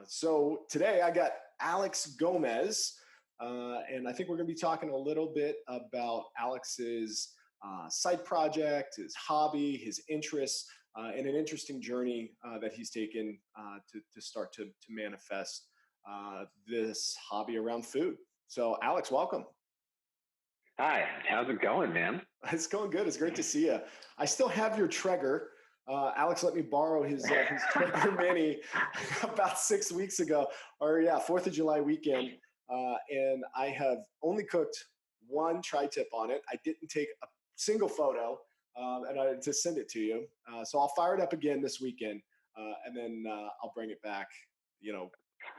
So today I got Alex Gomez, and I think we're going to be talking a little bit about Alex's side project, his hobby, his interests, and an interesting journey that he's taken to start to manifest this hobby around food. So, Alex, welcome. Hi, how's it going, man? It's going good. It's great to see you. I still have your Traeger. Alex let me borrow his Traeger Mini about 6 weeks ago, or yeah, 4th of July weekend, and I have only cooked one tri-tip on it. I didn't take a single photo, and to send it to you. So I'll fire it up again this weekend, and then I'll bring it back. You know,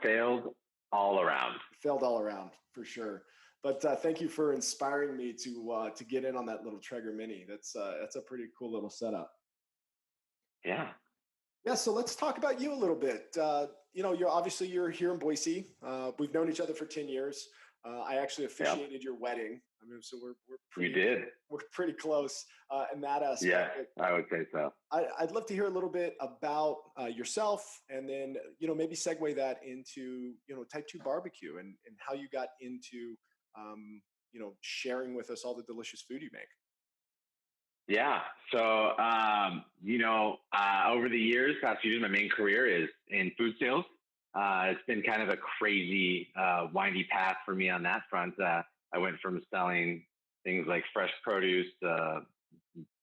Failed all around. Failed all around for sure. But thank you for inspiring me to get in on that little Traeger Mini. That's a pretty cool little setup. Yeah. Yeah. So let's talk about you a little bit. You're here in Boise. We've known each other for 10 years. I actually officiated your wedding. I mean, so You did. We're pretty close in that aspect. Yeah, I would say so. I'd love to hear a little bit about yourself, and then maybe segue that into Type 2 barbecue and how you got into sharing with us all the delicious food you make. Yeah. So, over the years, past few years, my main career is in food sales. It's been kind of a crazy, windy path for me on that front. I went from selling things like fresh produce,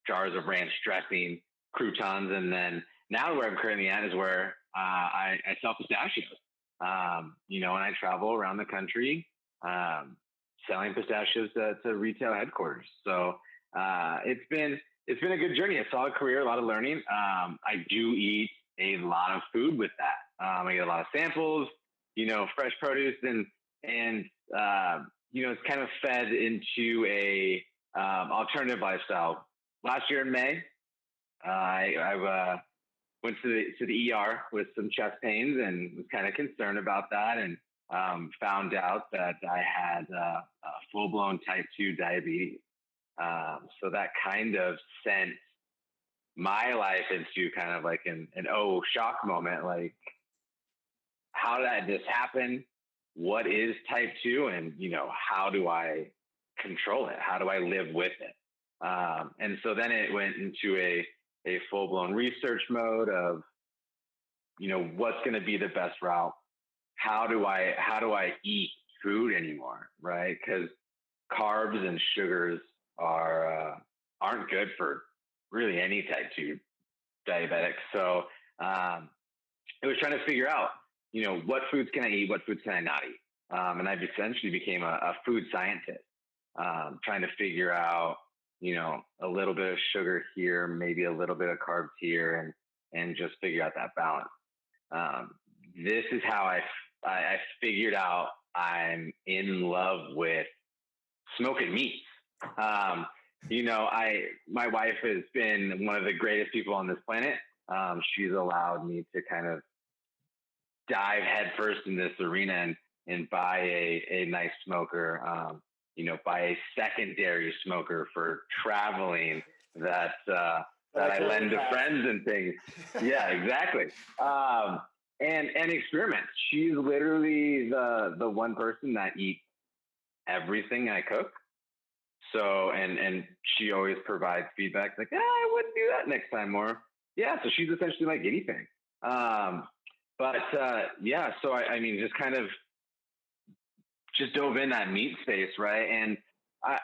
jars of ranch dressing, croutons, and then now where I'm currently at is where I sell pistachios. And I travel around the country selling pistachios to retail headquarters. So it's been a good journey, a solid career, a lot of learning. I do eat a lot of food with that. I get a lot of samples, fresh produce, and it's kind of fed into a alternative lifestyle. Last year in May, I went to the ER with some chest pains and was kind of concerned about that, and found out that I had full-blown type 2 diabetes. So that kind of sent my life into kind of like an shock moment. Like, how did this happen? What is type 2? And, how do I control it? How do I live with it? And so then it went into a full-blown research mode of, what's going to be the best route? How do I eat food anymore? Right? Because carbs and sugars aren't good for really any type 2 diabetic. So it was trying to figure out, what foods can I eat? What foods can I not eat? And I essentially became a food scientist, trying to figure out, a little bit of sugar here, maybe a little bit of carbs here, and just figure out that balance. This is how I figured out I'm in love with smoking meats. My wife has been one of the greatest people on this planet. She's allowed me to kind of dive headfirst in this arena and buy a nice smoker, buy a secondary smoker for traveling that I lend to friends and things. Yeah, exactly. And experiment. She's literally the one person that eats everything I cook. So, and she always provides feedback like, I wouldn't do that next time, or yeah. So she's essentially my guinea pig. So I mean, just kind of just dove in that meat space. Right. And I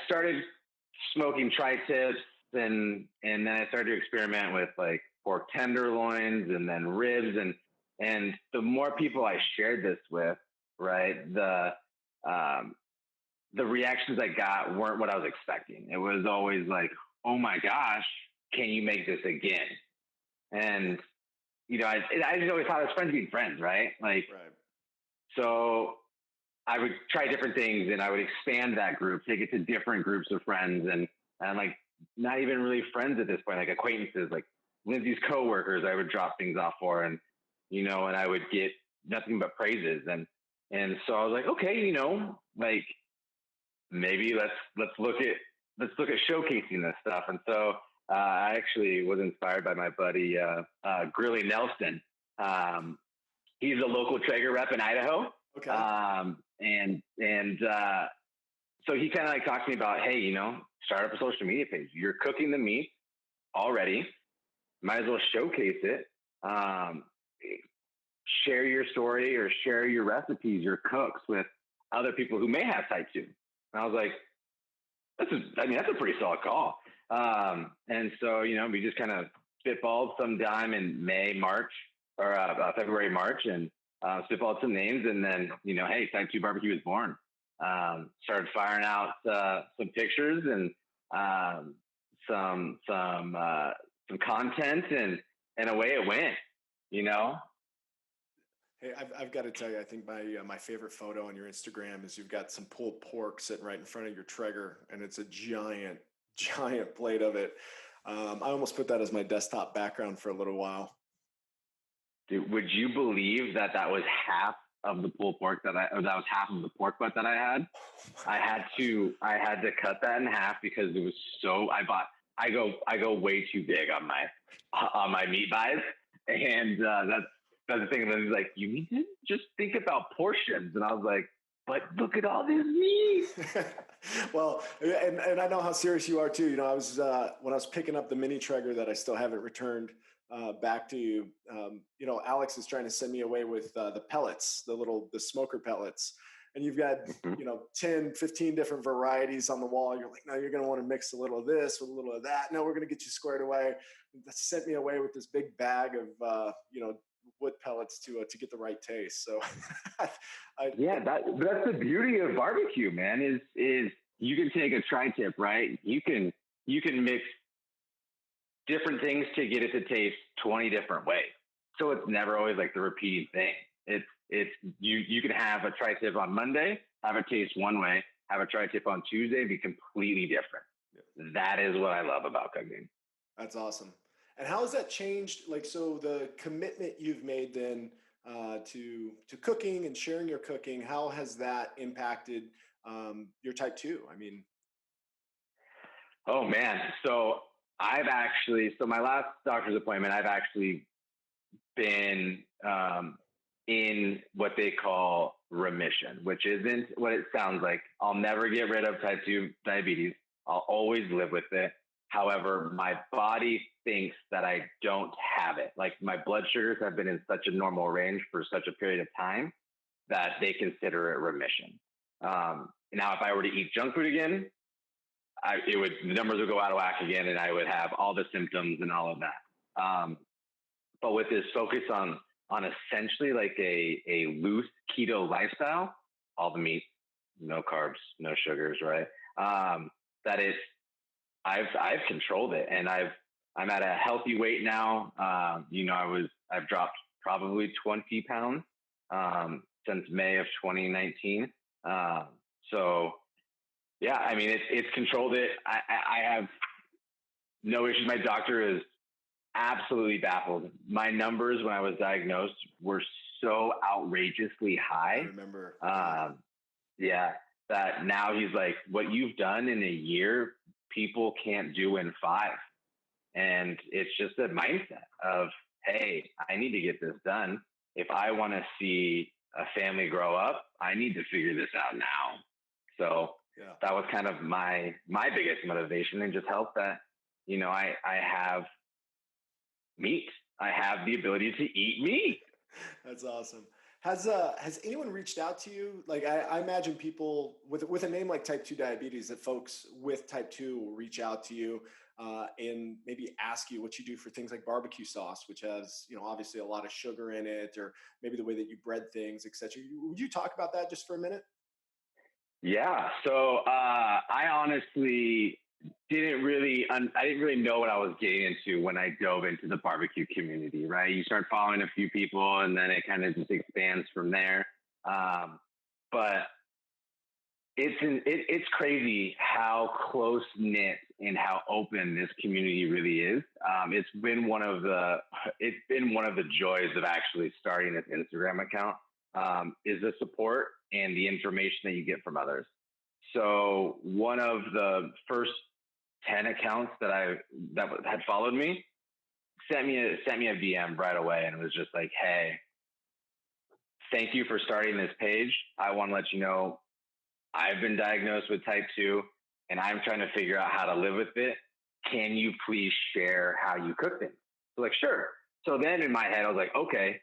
started smoking tri-tips, and then I started to experiment with like pork tenderloins and then ribs. And the more people I shared this with, right, the reactions I got weren't what I was expecting. It was always like, oh my gosh, can you make this again? And, I just always thought it was friends being friends, right? Like, right. So I would try different things, and I would expand that group, take it to different groups of friends, and like not even really friends at this point, like acquaintances, like Lindsay's coworkers, I would drop things off for, and, and I would get nothing but praises. And so I was like, okay, like, maybe let's look at showcasing this stuff. And so I actually was inspired by my buddy Grilly Nelson, he's a local Traeger rep in Idaho. Okay. So he kind of like talked to me about, hey, start up a social media page. You're cooking the meat already. Might as well showcase it. Share your story or share your recipes, your cooks with other people who may have type 2. And I was like, that's a pretty solid call. And so, we just kind of spitballed sometime in February, March, and spitballed some names. And then, hey, Type 2 Barbecue was born. Started firing out some pictures and some content, and away it went, Hey, I've got to tell you, I think my favorite photo on your Instagram is you've got some pulled pork sitting right in front of your Traeger, and it's a giant plate of it. I almost put that as my desktop background for a little while. Dude, would you believe that was half of the pulled pork that was half of the pork butt that I had? I had to cut that in half because it was so. I go way too big on my meat buys, and that's the thing. And then he's like, you need to just think about portions, and I was like, but look at all this meat. Well, and I know how serious you are too. I was when I was picking up the mini Traeger that I still haven't returned back to you. Alex is trying to send me away with the pellets, the smoker pellets. And you've got, 10, 15 different varieties on the wall. You're like, no, you're going to want to mix a little of this with a little of that. No, we're going to get you squared away. That sent me away with this big bag of, wood pellets to get the right taste. So that's the beauty of barbecue, man, is you can take a tri-tip, right? You can mix different things to get it to taste 20 different ways. So it's never always like the repeating thing. It's you can have a tri-tip on Monday, have it taste one way, have a tri-tip on Tuesday, be completely different. Yeah. That is what I love about cooking. That's awesome. And how has that changed? Like, so the commitment you've made then to cooking and sharing your cooking, how has that impacted your type 2? I mean, oh man. So my last doctor's appointment, I've actually been in what they call remission, which isn't what it sounds like. I'll never get rid of type 2 diabetes. I'll always live with it. However, my body thinks that I don't have it. Like, my blood sugars have been in such a normal range for such a period of time that they consider it remission. Now, if I were to eat junk food again, the numbers would go out of whack again, and I would have all the symptoms and all of that. But with this focus on essentially like a loose keto lifestyle, all the meat, no carbs, no sugars, right? I've controlled it, and I'm at a healthy weight now. I've dropped probably 20 pounds since May of 2019. So yeah, I mean, it's controlled it. I have no issues. My doctor is absolutely baffled. My numbers when I was diagnosed were so outrageously high. I remember. That now he's like, what you've done in a year, people can't do in 5. And it's just a mindset of, hey, I need to get this done. If I want to see a family grow up, I need to figure this out now. So that was kind of my biggest motivation, and just help that, I have meat. I have the ability to eat meat. That's awesome. Has anyone reached out to you? Like, I imagine people with a name like type 2 diabetes, that folks with type 2 will reach out to you and maybe ask you what you do for things like barbecue sauce, which has, obviously a lot of sugar in it, or maybe the way that you bread things, etc. Would you talk about that just for a minute? Yeah. So I honestly didn't really know what I was getting into when I dove into the barbecue community, right? You start following a few people, and then it kind of just expands from there. But it's crazy how close knit and how open this community really is. It's been one of the joys of actually starting this Instagram account, is the support and the information that you get from others. So one of the first 10 accounts that had followed me sent me a DM right away, and it was just like, hey, thank you for starting this page. I want to let you know I've been diagnosed with type 2 and I'm trying to figure out how to live with it. Can you please share how you cook things? So like, sure. So then in my head, I was like, okay,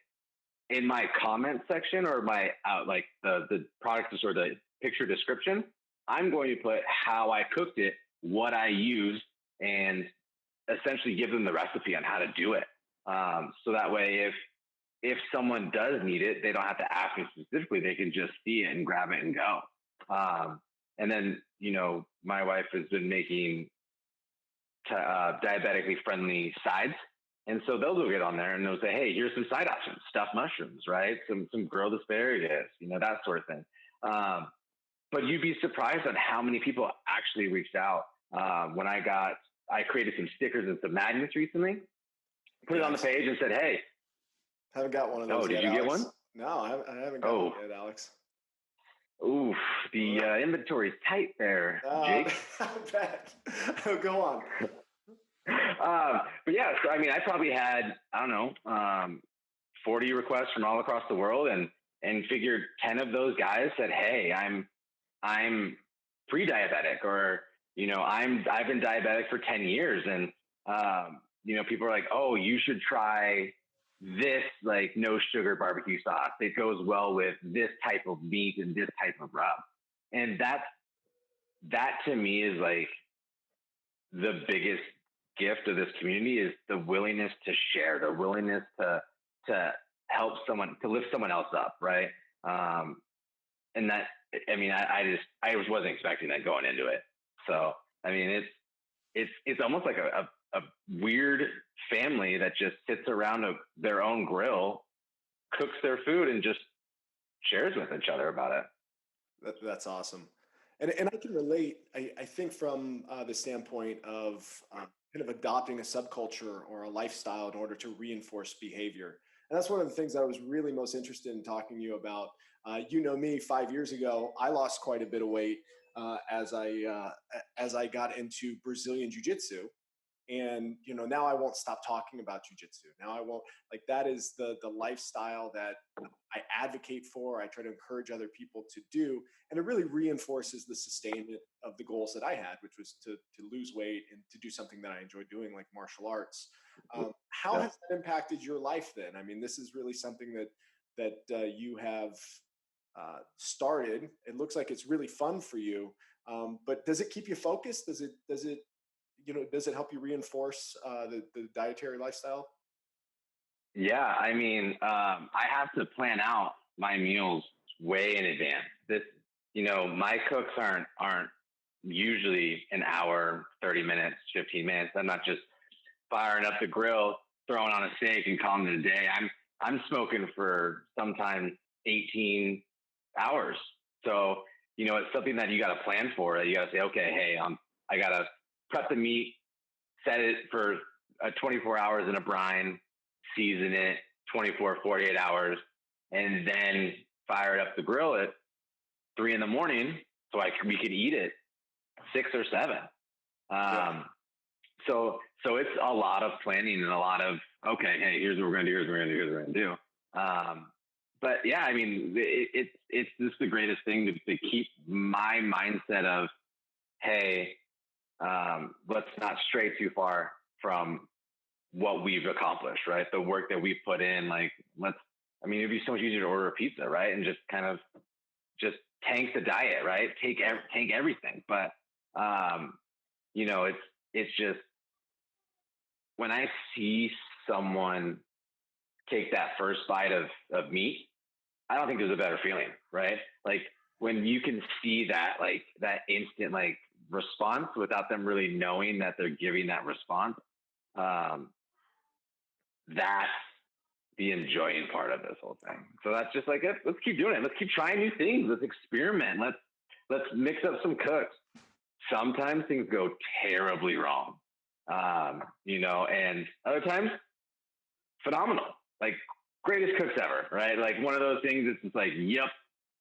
in my comment section or my like the product or the picture description, I'm going to put how I cooked it, what I used, and essentially give them the recipe on how to do it. So that way, if someone does need it, they don't have to ask me specifically. They can just see it and grab it and go. And then, my wife has been making diabetically friendly sides. And so those will get on there and they'll say, hey, here's some side options, stuffed mushrooms, right? Some grilled asparagus, that sort of thing. But you'd be surprised on how many people actually reached out. When I created some stickers and some magnets recently, put it on the page and said, hey. Haven't got one of those yet, did you Alex. get one? No, I haven't got one yet, Alex. Oof, the inventory's tight there, Jake. I bet. Go on. But yeah, so I mean, I probably had, 40 requests from all across the world and figured 10 of those guys said, hey, I'm pre-diabetic, or, I've been diabetic for 10 years. And, people are like, oh, you should try this, like, no sugar barbecue sauce. It goes well with this type of meat and this type of rub. And that to me is like the biggest gift of this community, is the willingness to share, the willingness to help someone, to lift someone else up. Right. And that, I mean, I just wasn't expecting that going into it. So, I mean, it's almost like a weird family that just sits around their own grill, cooks their food, and just shares with each other about it. That's awesome. And I can relate, I think, from the standpoint of kind of adopting a subculture or a lifestyle in order to reinforce behavior. And that's one of the things that I was really most interested in talking to you about. Me, 5 years ago, I lost quite a bit of weight as I got into Brazilian Jiu-Jitsu. And, now I won't stop talking about jujitsu. Now I won't, like, that is the lifestyle that I advocate for. I try to encourage other people to do. And it really reinforces the sustainment of the goals that I had, which was to lose weight and to do something that I enjoy doing, like martial arts. How has that impacted your life then? I mean, this is really something that you have started. It looks like it's really fun for you. But does it keep you focused? Does it help you reinforce the dietary lifestyle? Yeah, I mean, I have to plan out my meals way in advance. My cooks aren't usually an hour, 30 minutes, 15 minutes. I'm not just firing up the grill, throwing on a steak and calling it a day. I'm smoking for sometimes 18 hours. So, it's something that you got to plan for. You got to say, okay, hey, I got to prep the meat, set it for 24 hours in a brine, season it 24, 48 hours, and then fire it up the grill at 3 a.m. so we could eat it 6 or 7. So it's a lot of planning and a lot of, okay, hey, here's what we're going to do, here's what we're going to do, here's what we're going to do. But yeah, I mean, it's just the greatest thing to keep my mindset of, hey, let's not stray too far from what we've accomplished, right? The work that we've put in, like, it'd be so much easier to order a pizza, right? And just kind of just tank the diet, right? Tank everything. But, it's just, when I see someone take that first bite of meat, I don't think there's a better feeling, right? Like, when you can see that, like, that instant, like, response without them really knowing that they're giving that response, that's the enjoying part of this whole thing. So that's just like, let's keep doing it. Let's keep trying new things. Let's experiment. Let's mix up some cooks. Sometimes things go terribly wrong, and other times phenomenal, like greatest cooks ever, right? Like one of those things. It's just like, yep,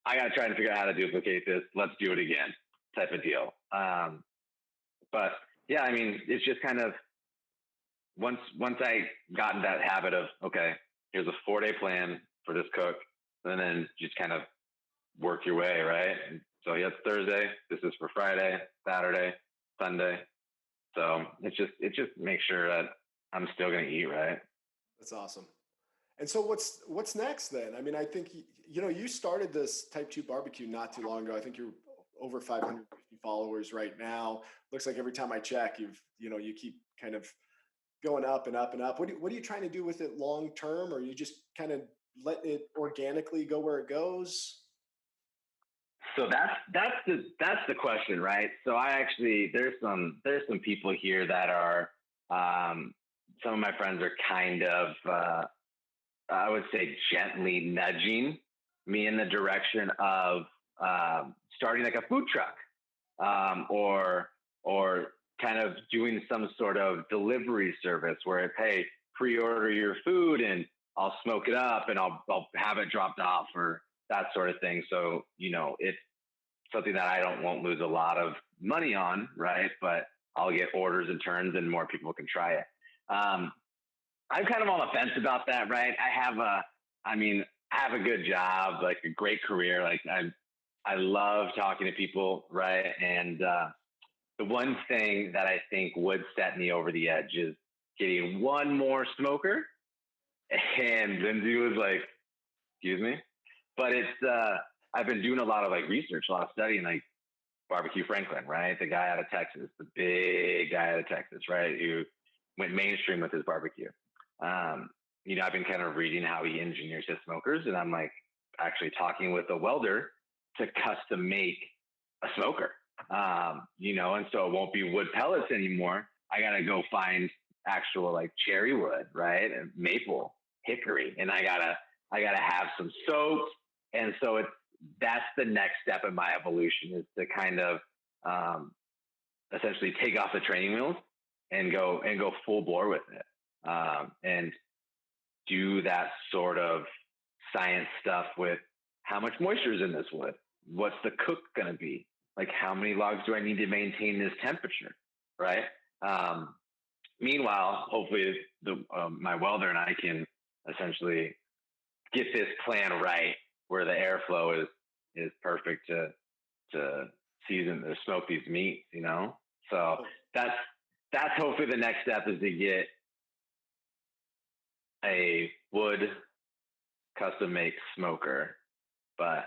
I got to try to figure out how to duplicate this. Let's do it again, type of deal. But yeah, I mean, it's just kind of once I got in that habit of, okay, here's a 4-day plan for this cook. and then just kind of work your way, right? And so yeah, it's Thursday. This is for Friday, Saturday, Sunday. So it's just make sure that I'm still gonna eat right. That's awesome. And so what's next then? I mean, I think you started this Type 2 barbecue not too long ago. I think you're over 550 followers right now. Looks like every time I check, you keep kind of going up and up and up. What are you trying to do with it long term, or you just kind of let it organically go where it goes? So that's the question, right? So I actually there's some people here that are some of my friends are kind of I would say gently nudging me in the direction of starting like a food truck, or kind of doing some sort of delivery service where it's, hey, pre-order your food and I'll smoke it up and I'll have it dropped off, or that sort of thing. So it's something that won't lose a lot of money on, right? But I'll get orders and turns and more people can try it. Um, I'm kind of on the fence about that, right? I have a good job, like a great career. Like I love talking to people, right? And the one thing that I think would set me over the edge is getting one more smoker. And Lindsay was like, "Excuse me," but I've been doing a lot of like research, a lot of studying, like Barbecue Franklin, right? The guy out of Texas, the big guy out of Texas, right? Who went mainstream with his barbecue. I've been kind of reading how he engineers his smokers, and I'm like actually talking with a welder to custom make a smoker. And so it won't be wood pellets anymore. I gotta go find actual like cherry wood, right? And maple, hickory, and I gotta have some soaks. And so that's the next step in my evolution, is to kind of essentially take off the training wheels and go full bore with it, and do that sort of science stuff with how much moisture is in this wood, what's the cook going to be, like how many logs do I need to maintain this temperature, right? um, Meanwhile, hopefully my welder and I can essentially get this plan right, where the airflow is perfect to season or smoke these meats. So that's hopefully the next step, is to get a wood custom make smoker. But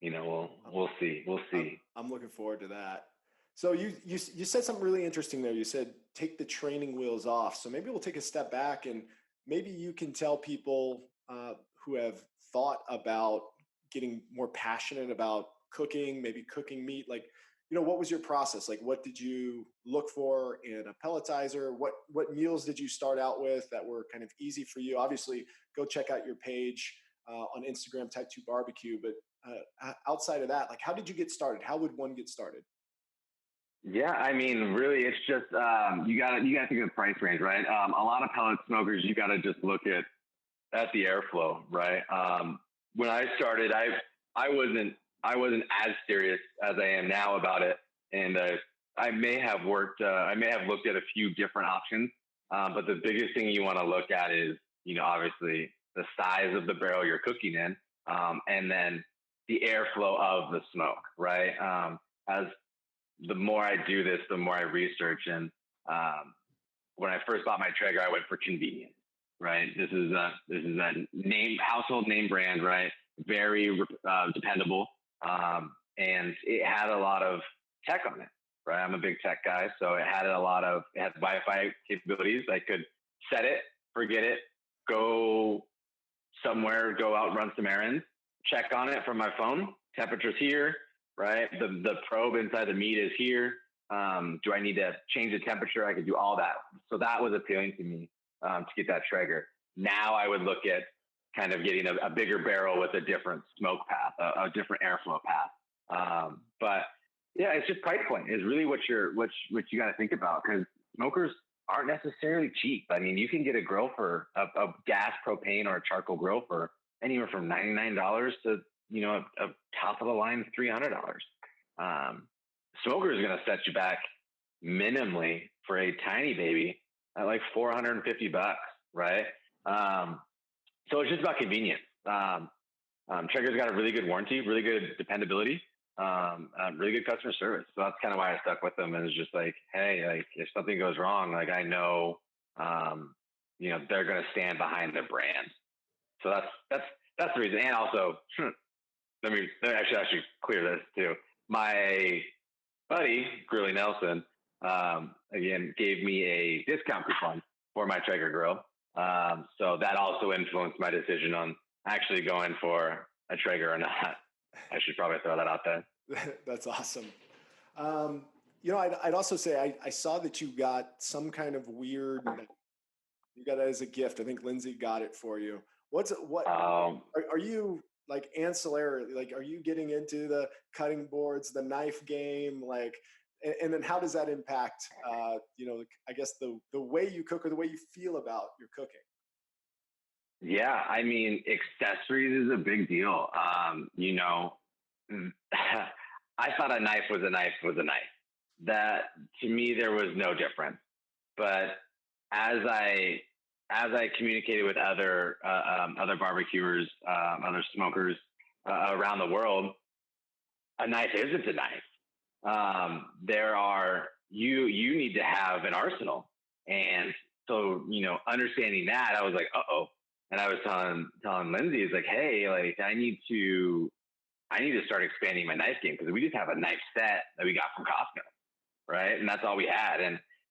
we'll see. We'll see. I'm looking forward to that. So you said something really interesting there. You said take the training wheels off. So maybe we'll take a step back, and maybe you can tell people who have thought about getting more passionate about cooking, maybe cooking meat. Like, what was your process? Like, what did you look for in a pelletizer? What meals did you start out with that were kind of easy for you? Obviously, go check out your page on Instagram, Type 2 Barbecue. But outside of that, like, how did you get started? How would one get started? Yeah, I mean, really, it's just you gotta think of the price range, right? A lot of pellet smokers, you gotta just look at the airflow, right? When I started, I wasn't as serious as I am now about it, and I may have looked at a few different options, but the biggest thing you want to look at is obviously the size of the barrel you're cooking in, and then the airflow of the smoke, right? As the more I do this, the more I research, and when I first bought my Traeger, I went for convenience, right? This is a household name brand, right? Very dependable, and it had a lot of tech on it, right? I'm a big tech guy, so it had Wi-Fi capabilities. I could set it, forget it, go somewhere, go out, run some errands, check on it from my phone. Temperature's here, right? The probe inside the meat is here. Do I need to change the temperature? I could do all that. So that was appealing to me, to get that Traeger. Now I would look at kind of getting a bigger barrel with a different smoke path, a different airflow path. But yeah, it's just price point is really what you got to think about, because smokers aren't necessarily cheap. I mean, you can get a grill for a gas propane or a charcoal grill for anywhere from $99 to a top of the line $300. Smoker is going to set you back minimally for a tiny baby at like $450, right? So it's just about convenience. Traeger's got a really good warranty, really good dependability, really good customer service. So that's kind of why I stuck with them. And it's just like, hey, like if something goes wrong, like I know, they're going to stand behind their brand. So that's the reason. And also, let me actually clear this too. My buddy Grilly Nelson, again, gave me a discount coupon for my Traeger grill. So that also influenced my decision on actually going for a Traeger or not. I should probably throw that out there. That's awesome. I'd also say I saw that you got some kind of weird. You got it as a gift. I think Lindsay got it for you. Are you like ancillary? Like, are you getting into the cutting boards, the knife game? Like, and then how does that impact, I guess the way you cook or the way you feel about your cooking? Yeah, I mean, accessories is a big deal. I thought a knife was a knife was a knife. That to me there was no difference. But as I communicated with other barbecuers, other smokers around the world, a knife isn't a knife. There are you need to have an arsenal, and so understanding that, I was like, oh, and I was telling Lindsay, is like, hey, like I need to start expanding my knife game because we just have a knife set that we got from Costco, right? And that's all we had,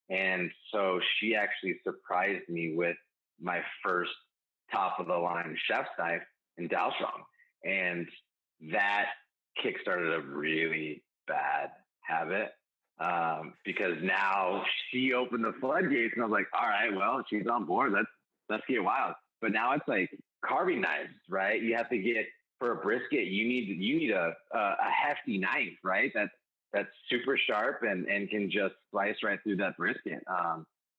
and so she actually surprised me with my first top of the line chef's knife in Dalstrong, and that kickstarted a really bad habit because now she opened the floodgates, and I was like, all right, well, she's on board. Let's get wild. But now it's like carving knives, right? You have to get for a brisket. You need a hefty knife, right? That's super sharp and can just slice right through that brisket.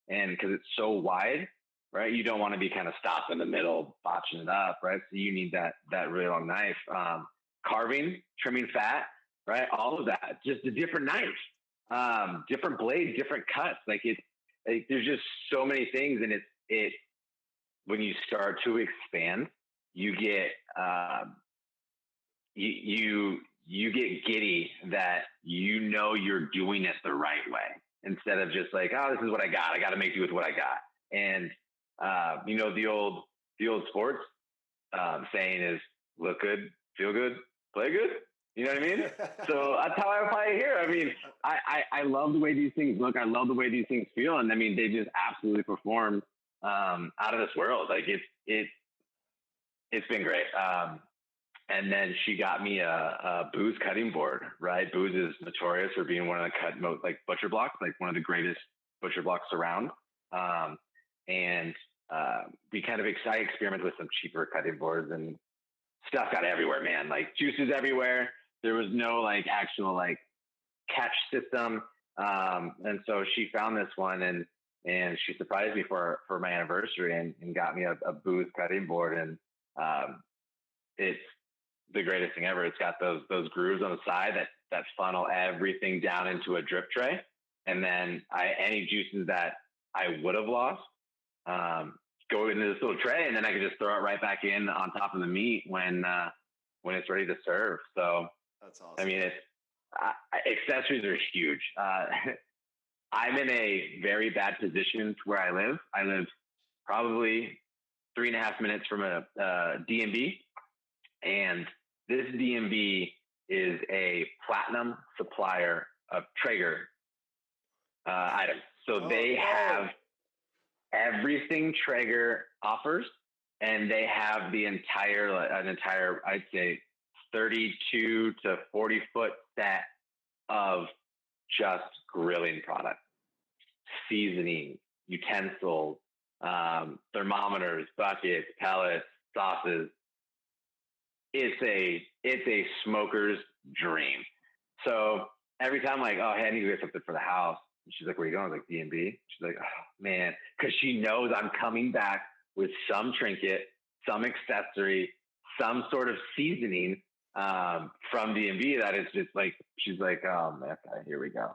And because it's so wide, right? You don't want to be kind of stopped in the middle, botching it up, right? So you need that really long knife. Carving, trimming fat, right? All of that, just a different knife, different blade, different cuts. There's just so many things, and it when you start to expand, you get you get giddy that you're doing it the right way instead of just like, oh, this is what I got. I got to make do with what I got. And the old sports saying is look good, feel good, play good. You know what I mean? So that's how I apply it here. I mean, I love the way these things look. I love the way these things feel. And I mean, they just absolutely perform out of this world. Like it's been great. And then she got me a Booz cutting board, right? Booz is notorious for being one of the butcher blocks, like one of the greatest butcher blocks around. And we kind of experiment with some cheaper cutting boards, and stuff got everywhere, man. Like juices everywhere. There was no like actual like catch system. And so she found this one, and she surprised me for my anniversary and got me a Booz cutting board. And it's the greatest thing ever. It's got those grooves on the side that funnel everything down into a drip tray. And then any juices that I would have lost go into this little tray, and then I can just throw it right back in on top of the meat when it's ready to serve. So that's awesome. I mean, accessories are huge. I'm in a very bad position to where I live. I live probably 3.5 minutes from a D&B, and this D&B is a platinum supplier of Traeger items. So they have everything Traeger offers, and they have an entire, I'd say, 32 to 40 foot set of just grilling products, seasoning, utensils, thermometers, buckets, pellets, sauces. It's a smoker's dream. So every time I'm like, oh, hey, I need to get something for the house. And she's like, where are you going? I was like, D&B. She's like, oh, man. Because she knows I'm coming back with some trinket, some accessory, some sort of seasoning from D&B that is just like, she's like, oh, man, okay, here we go.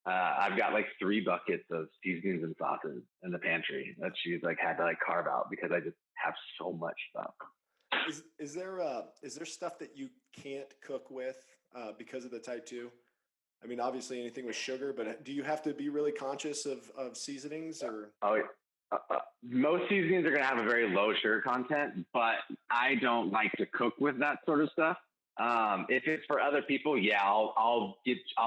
I've got like 3 buckets of seasonings and sauces in the pantry that she's like had to like carve out because I just have so much stuff. Is there stuff that you can't cook with because of the type 2? I mean, obviously anything with sugar, but do you have to be really conscious of seasonings or? Oh, most seasonings are going to have a very low sugar content, but I don't like to cook with that sort of stuff. If it's for other people, yeah, I'll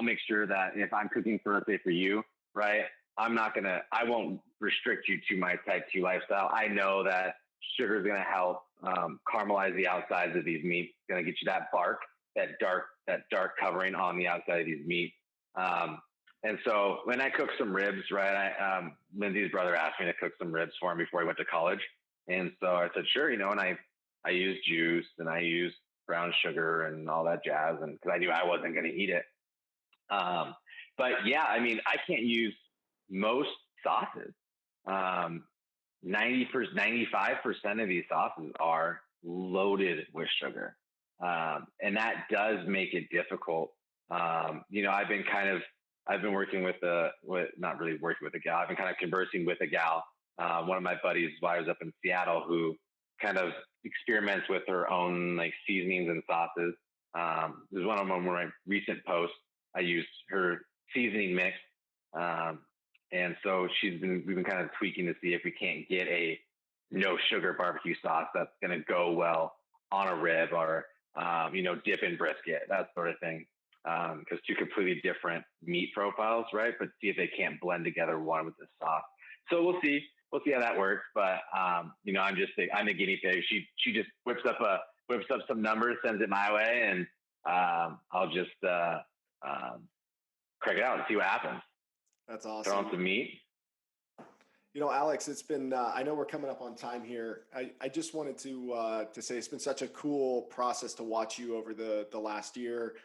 make sure that if I'm cooking for, let's say for you, right, I won't restrict you to my type 2 lifestyle. I know that sugar is going to help caramelize the outsides of these meats. It's going to get you that bark, that dark covering on the outside of these meats. And so when I cook some ribs, right, Lindsay's brother asked me to cook some ribs for him before he went to college. And so I said, sure, and I used juice and I used brown sugar and all that jazz. And cause I knew I wasn't going to eat it. But yeah, I mean, I can't use most sauces. 95% of these sauces are loaded with sugar. And that does make it difficult. I've been working not really working with a gal. I've been kind of conversing with a gal, one of my buddies' wives up in Seattle, who kind of experiments with her own like seasonings and sauces. There's one of my recent posts. I used her seasoning mix, and so we've been kind of tweaking to see if we can't get a no sugar barbecue sauce that's going to go well on a rib or dip in brisket, that sort of thing. Because two completely different meat profiles, right? But see if they can't blend together one with the sauce. So we'll see how that works. But I'm the guinea pig. She just whips up some numbers, sends it my way, and I'll just crack it out and see what happens. That's awesome. Throw on some meat. Alex, it's been, I know we're coming up on time here. I just wanted to say it's been such a cool process to watch you over the last year,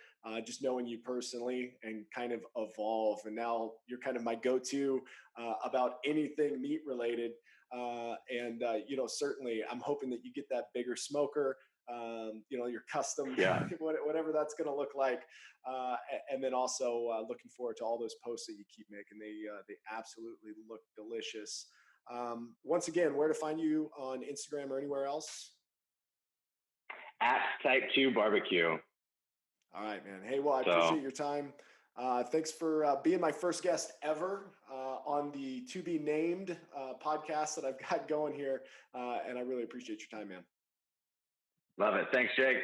just knowing you personally and kind of evolve. And now you're kind of my go-to about anything meat related. Certainly I'm hoping that you get that bigger smoker, your custom, whatever that's going to look like. And then also looking forward to all those posts that you keep making. They absolutely look delicious. Once again, where to find you on Instagram or anywhere else? At Type 2 Barbecue. All right, man. Hey, well, I appreciate your time. Thanks for being my first guest ever on the To Be Named podcast that I've got going here. And I really appreciate your time, man. Love it. Thanks, Jake.